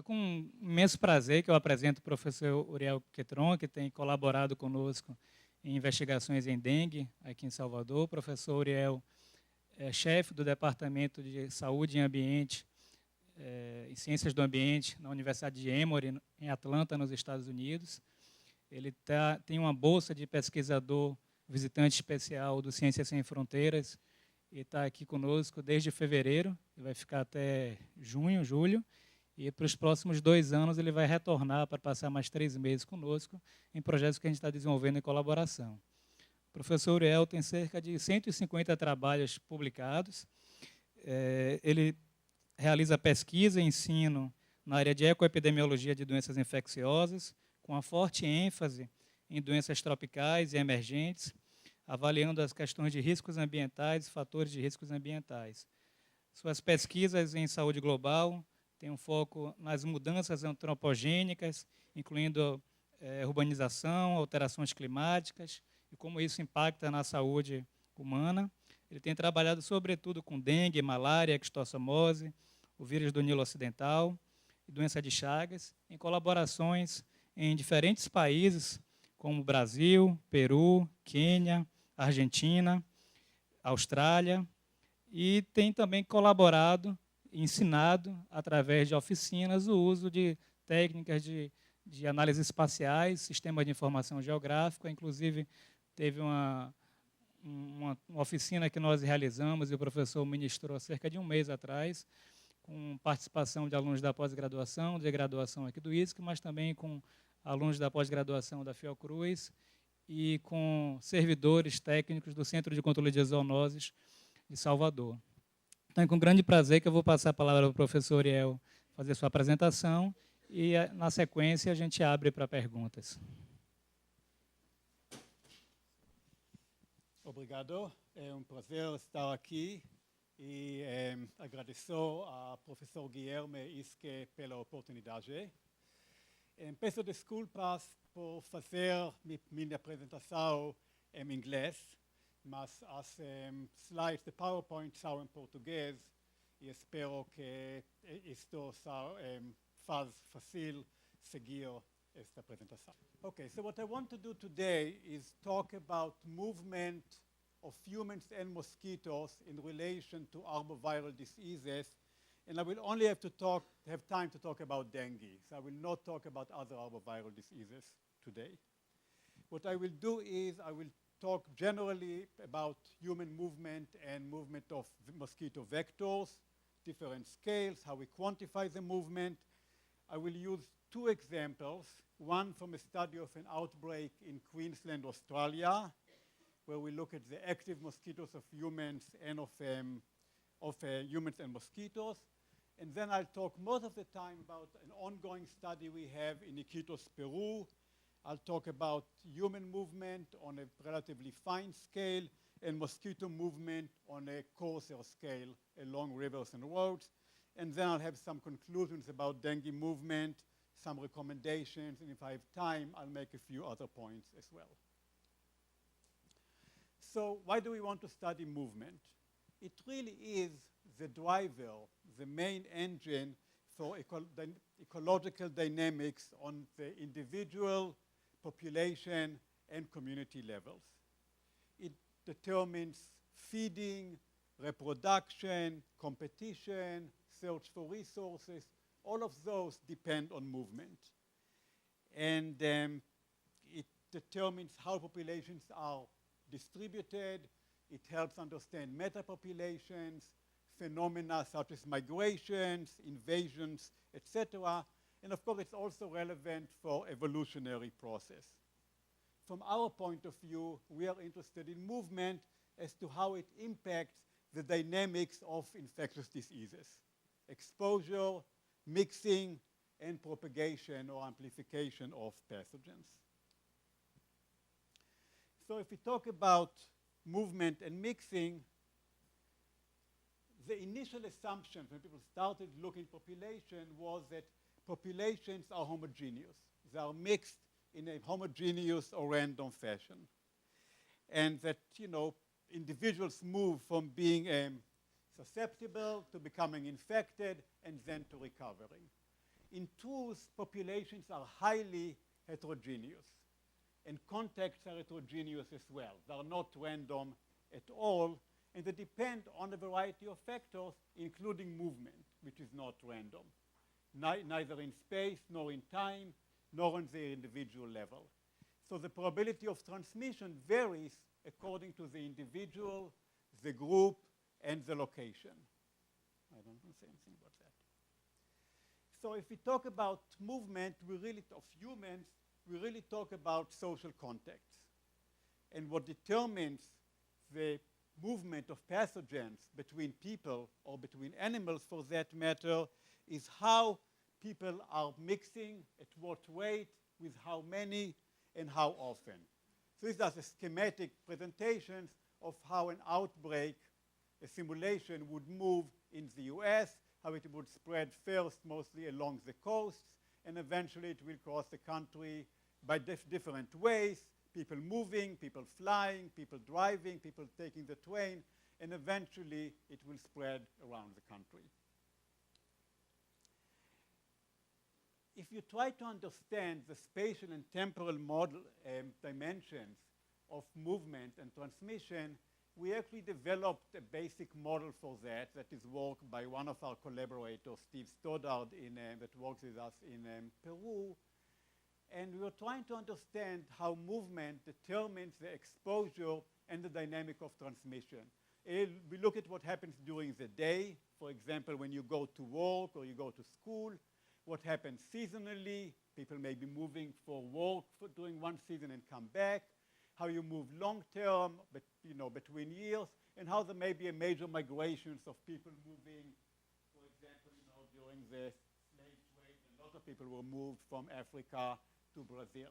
É com um imenso prazer que eu apresento o professor Uriel Quetron, que tem colaborado conosco em investigações em dengue aqui em Salvador. O professor Uriel é chefe do Departamento de Saúde e Ambiente e Ciências do Ambiente na Universidade de Emory, em Atlanta, nos Estados Unidos. Ele tem uma bolsa de pesquisador visitante especial do Ciências Sem Fronteiras e está aqui conosco desde fevereiro. Ele vai ficar até junho, julho. E para os próximos 2 anos ele vai retornar para passar mais 3 meses conosco em projetos que a gente está desenvolvendo em colaboração. O professor Uriel tem cerca de 150 trabalhos publicados. Ele realiza pesquisa e ensino na área de ecoepidemiologia de doenças infecciosas, com uma forte ênfase em doenças tropicais e emergentes, avaliando as questões de riscos ambientais e fatores de riscos ambientais. Suas pesquisas em saúde global têm um foco nas mudanças antropogênicas, incluindo urbanização, alterações climáticas, e como isso impacta na saúde humana. Ele tem trabalhado, sobretudo, com dengue, malária, ectossomose, o vírus do Nilo Ocidental e doença de Chagas, em colaborações em diferentes países, como Brasil, Peru, Quênia, Argentina, Austrália, e tem também colaborado, ensinado, através de oficinas, o uso de técnicas de análise espaciais, sistema de informação geográfica. Inclusive, teve uma oficina que nós realizamos e o professor ministrou há cerca de 1 mês atrás, com participação de alunos da pós-graduação, de graduação aqui do ISC, mas também com alunos da pós-graduação da Fiocruz e com servidores técnicos do Centro de Controle de Zoonoses de Salvador. Então, é com grande prazer que eu vou passar a palavra ao professor Uriel fazer sua apresentação e, na sequência, a gente abre para perguntas. Obrigado, é um prazer estar aqui e agradeço ao professor Guilherme Isque pela oportunidade. Peço desculpas por fazer minha apresentação em inglês, mas as slides de PowerPoint são em português e espero que isto faz fácil seguir esta apresentação. Okay, so what I want to do today is talk about movement of humans and mosquitoes in relation to arboviral diseases, and I will only have time to talk about dengue, so I will not talk about other arboviral diseases today. What I will do is I will talk generally about human movement and movement of mosquito vectors, different scales, how we quantify the movement. I will use 2 examples, one from a study of an outbreak in Queensland, Australia, where we look at the active mosquitoes of humans and of humans and mosquitoes. And then I'll talk most of the time about an ongoing study we have in Iquitos, Peru. I'll talk about human movement on a relatively fine scale and mosquito movement on a coarser scale along rivers and roads. And then I'll have some conclusions about dengue movement, some recommendations, and if I have time, I'll make a few other points as well. So why do we want to study movement? It really is the driver, the main engine for ecological dynamics on the individual, population, and community levels. It determines feeding, reproduction, competition, search for resources. All of those depend on movement. And it determines how populations are distributed. It helps understand metapopulations, phenomena such as migrations, invasions, etc. And of course, it's also relevant for evolutionary process. From our point of view, we are interested in movement as to how it impacts the dynamics of infectious diseases, exposure, mixing, and propagation or amplification of pathogens. So if we talk about movement and mixing, the initial assumption when people started looking at population was that populations are homogeneous. They are mixed in a homogeneous or random fashion. And that, individuals move from being susceptible to becoming infected and then to recovering. in truth, populations are highly heterogeneous, and contexts are heterogeneous as well. They are not random at all, and they depend on a variety of factors, including movement, which is not random, neither in space, nor in time, nor on the individual level. So the probability of transmission varies according to the individual, the group, and the location. I don't want to say anything about that. So if we talk about movement, of humans, we really talk about social contexts. And what determines the movement of pathogens between people or between animals, for that matter, is how people are mixing, at what rate, with how many, and how often. So these are the schematic presentations of how an outbreak, a simulation, would move in the US, how it would spread first mostly along the coasts, and eventually it will cross the country by different ways, people moving, people flying, people driving, people taking the train, and eventually it will spread around the country. If you try to understand the spatial and temporal model dimensions of movement and transmission, we actually developed a basic model for that is worked by one of our collaborators, Steve Stoddard, that works with us in Peru. And we were trying to understand how movement determines the exposure and the dynamic of transmission. We look at what happens during the day, for example, when you go to work or you go to school, what happens seasonally, people may be moving for work during one season and come back, how you move long term, but, between years, and how there may be a major migrations of people moving, for example, during the slave trade, a lot of people were moved from Africa to Brazil.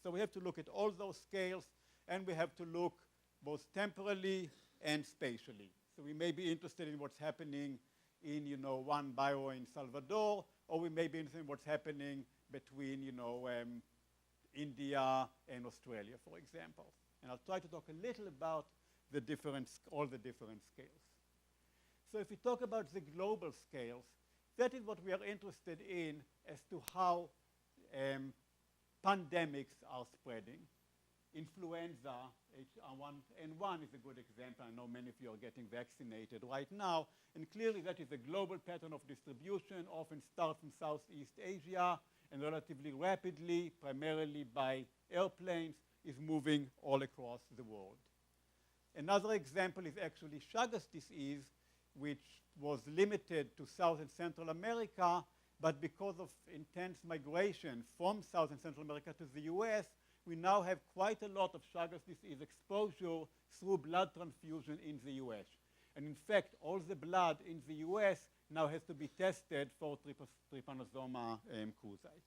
So we have to look at all those scales, and we have to look both temporally and spatially. So we may be interested in what's happening in, one bio in Salvador, or we may be interested in what's happening between, India and Australia, for example. And I'll try to talk a little about all the different scales. So if we talk about the global scales, that is what we are interested in as to how pandemics are spreading. Influenza, H1N1 is a good example. I know many of you are getting vaccinated right now, and clearly that is a global pattern of distribution, often starts from Southeast Asia, and relatively rapidly, primarily by airplanes, is moving all across the world. Another example is actually Chagas disease, which was limited to South and Central America, but because of intense migration from South and Central America to the US, we now have quite a lot of Chagas disease exposure through blood transfusion in the US. And in fact, all the blood in the US now has to be tested for Trypanosoma cruzi.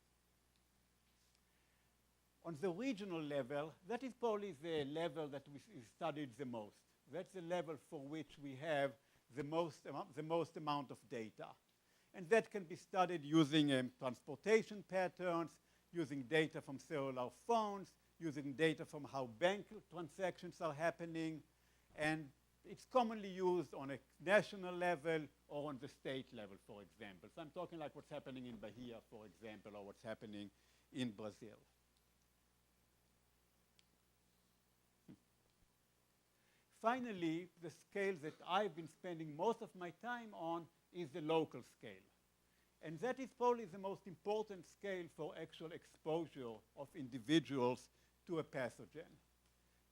On the regional level, that is probably the level that we studied the most. That's the level for which we have the most amount of data. And that can be studied using transportation patterns, using data from cellular phones, using data from how bank transactions are happening, and it's commonly used on a national level or on the state level, for example. So I'm talking like what's happening in Bahia, for example, or what's happening in Brazil. Finally, the scale that I've been spending most of my time on is the local scale. And that is probably the most important scale for actual exposure of individuals to a pathogen.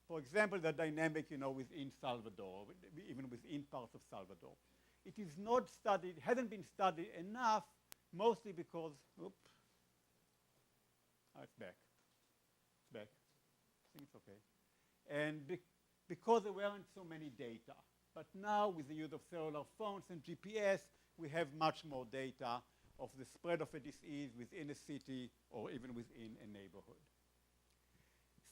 For example, the dynamic, within Salvador, even within parts of Salvador. It is not studied, hasn't been studied enough, mostly because, it's back. It's back. I think it's okay. And because there weren't so many data. But now, with the use of cellular phones and GPS, we have much more data of the spread of a disease within a city or even within a neighborhood.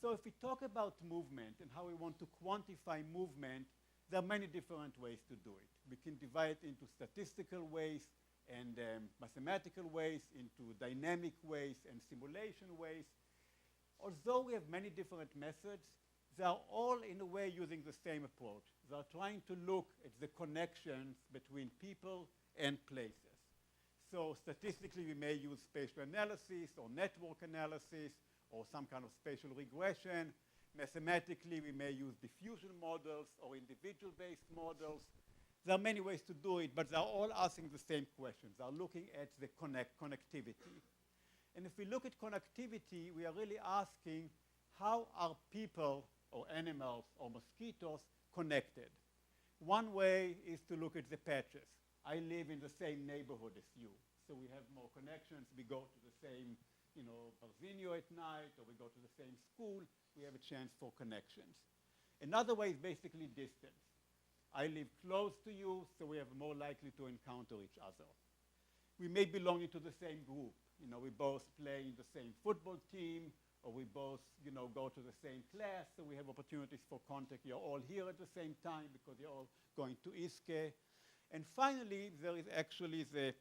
So if we talk about movement and how we want to quantify movement, there are many different ways to do it. We can divide it into statistical ways and mathematical ways, into dynamic ways and simulation ways. Although we have many different methods, they are all in a way using the same approach. They are trying to look at the connections between people and places. So statistically, we may use spatial analysis or network analysis or some kind of spatial regression. Mathematically, we may use diffusion models or individual-based models. There are many ways to do it, but they're all asking the same questions. They're looking at the connectivity. And if we look at connectivity, we are really asking, how are people or animals or mosquitoes connected? One way is to look at the patches. I live in the same neighborhood as you, so we have more connections. We go to the same, Barzinho at night, or we go to the same school. We have a chance for connections. Another way is basically distance. I live close to you, so we are more likely to encounter each other. We may belong to the same group. We both play in the same football team, or we both, go to the same class, so we have opportunities for contact. You're all here at the same time because you're all going to ISKE. And finally, there is actually the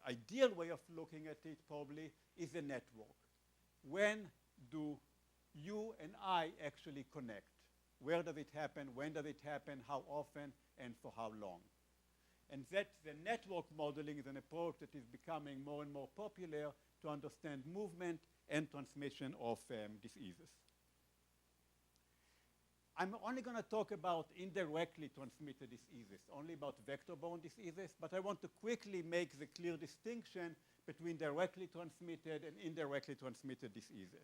ideal way of looking at it, probably, is a network. When do you and I actually connect? Where does it happen? When does it happen? How often? And for how long? And that the network modeling is an approach that is becoming more and more popular to understand movement and transmission of diseases. I'm only going to talk about indirectly transmitted diseases, only about vector-borne diseases, but I want to quickly make the clear distinction between directly transmitted and indirectly transmitted diseases.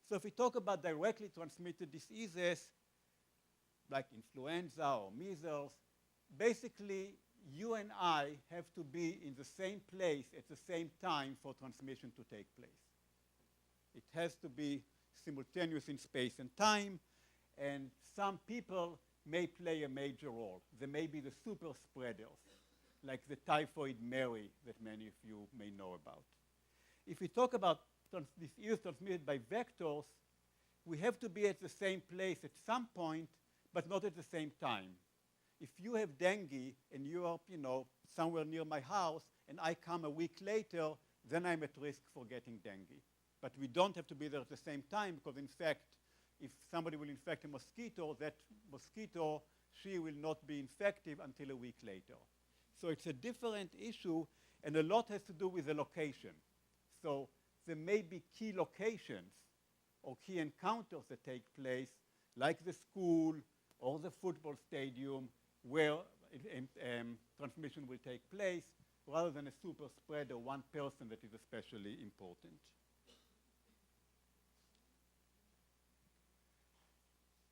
So if we talk about directly transmitted diseases, like influenza or measles, basically you and I have to be in the same place at the same time for transmission to take place. It has to be simultaneous in space and time, and some people may play a major role. They may be the super spreaders, like the typhoid Mary that many of you may know about. If we talk about disease transmitted by vectors, we have to be at the same place at some point, but not at the same time. If you have dengue and you are, somewhere near my house, and I come a week later, then I'm at risk for getting dengue. But we don't have to be there at the same time because, in fact, if somebody will infect a mosquito, that mosquito, she will not be infective until a week later. So it's a different issue, and a lot has to do with the location. So there may be key locations or key encounters that take place, like the school or the football stadium, where transmission will take place, rather than a super spreader, one person that is especially important.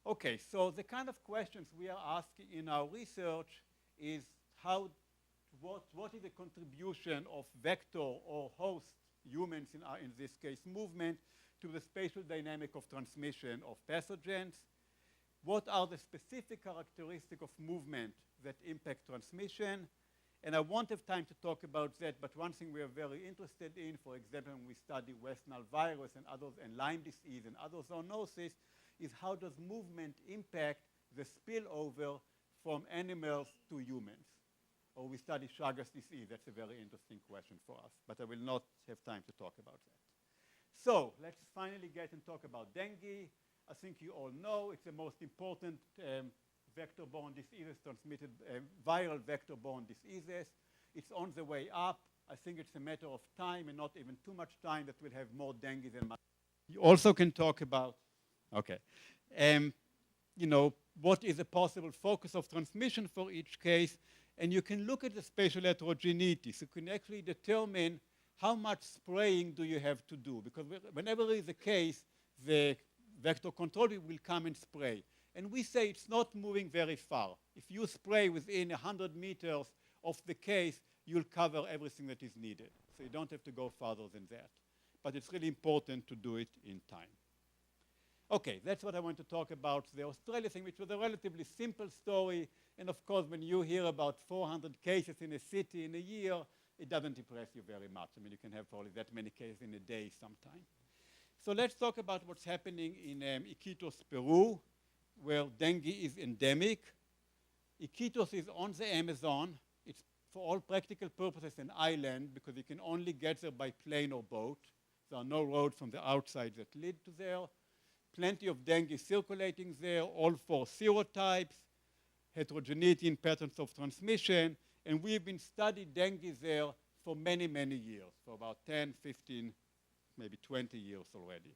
Okay, so the kind of questions we are asking in our research is what is the contribution of vector or host humans, in this case movement, to the spatial dynamic of transmission of pathogens? What are the specific characteristics of movement that impact transmission? And I won't have time to talk about that, but one thing we are very interested in, for example, when we study West Nile virus and others, and Lyme disease and other zoonoses, is how does movement impact the spillover from animals to humans? Or we study Chagas disease. That's a very interesting question for us, but I will not have time to talk about that. So let's finally get and talk about dengue. I think you all know it's the most important vector-borne diseases, transmitted viral vector-borne diseases. It's on the way up. I think it's a matter of time, and not even too much time, that we'll have more dengue than malaria. You also can talk about, what is a possible focus of transmission for each case, and you can look at the spatial heterogeneity. So you can actually determine how much spraying do you have to do, because whenever there is a case, the vector control will come and spray. And we say it's not moving very far. If you spray within 100 meters of the case, you'll cover everything that is needed. So you don't have to go farther than that. But it's really important to do it in time. Okay, that's what I want to talk about, the Australia thing, which was a relatively simple story. And of course, when you hear about 400 cases in a city in a year, it doesn't impress you very much. I mean, you can have probably that many cases in a day sometime. So let's talk about what's happening in Iquitos, Peru, where dengue is endemic. Iquitos is on the Amazon. It's, for all practical purposes, an island because you can only get there by plane or boat. There are no roads from the outside that lead to there. Plenty of dengue circulating there, all four serotypes, heterogeneity in patterns of transmission, and we've been studying dengue there for many, many years, for about 10, 15, maybe 20 years already.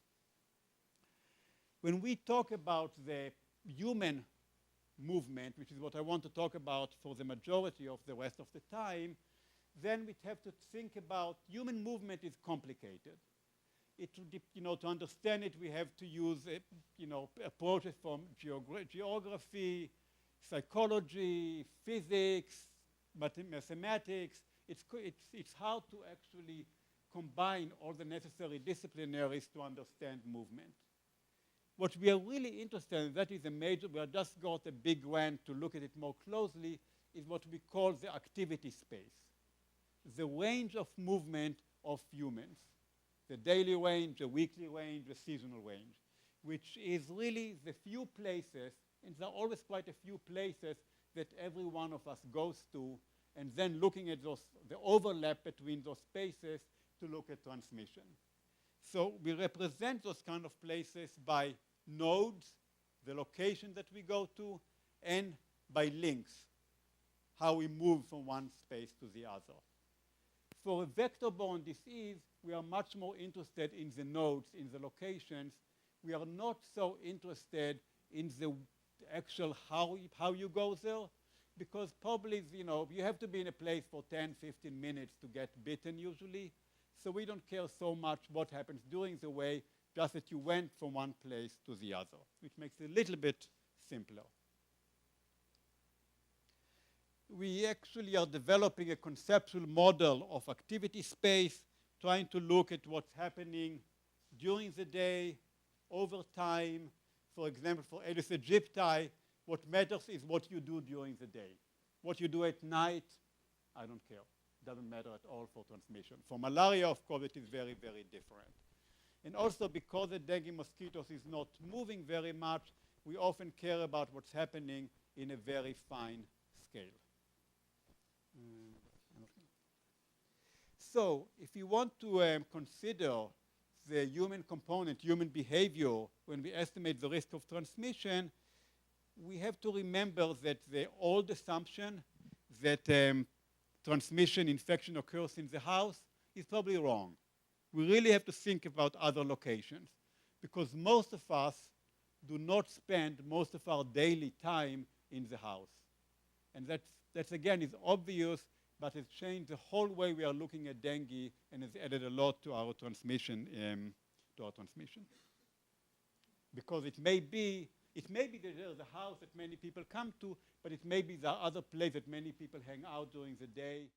When we talk about the human movement, which is what I want to talk about for the majority of the rest of the time, then we have to think about human movement is complicated. To understand it, we have to use approaches from geography, psychology, physics, mathematics. It's hard to actually combine all the necessary disciplinaries to understand movement. What we are really interested in, that is a major, we have just got a big grant to look at it more closely, is what we call the activity space. The range of movement of humans. The daily range, the weekly range, the seasonal range, which is really the few places, and there are always quite a few places that every one of us goes to, and then looking at the overlap between those spaces to look at transmission. So we represent those kind of places by nodes, the location that we go to, and by links, how we move from one space to the other. For a vector-borne disease, we are much more interested in the nodes, in the locations. We are not so interested in the actual how you go there, because probably, you have to be in a place for 10, 15 minutes to get bitten usually. So we don't care so much what happens during the way, just that you went from one place to the other, which makes it a little bit simpler. We actually are developing a conceptual model of activity space, trying to look at what's happening during the day, over time. For example, for Aedes aegypti, what matters is what you do during the day. What you do at night, I don't care. Doesn't matter at all for transmission. For malaria, of course, it is very, very different. And also, because the dengue mosquitoes is not moving very much, we often care about what's happening in a very fine scale. So, if you want to consider the human component, human behavior, when we estimate the risk of transmission, we have to remember that the old assumption that transmission infection occurs in the house is probably wrong. We really have to think about other locations, because most of us do not spend most of our daily time in the house. And that's again, is obvious, but it's changed the whole way we are looking at dengue, and it's added a lot to our transmission. Because it may be that there's a house that many people come to, but it may be there are other places that many people hang out during the day.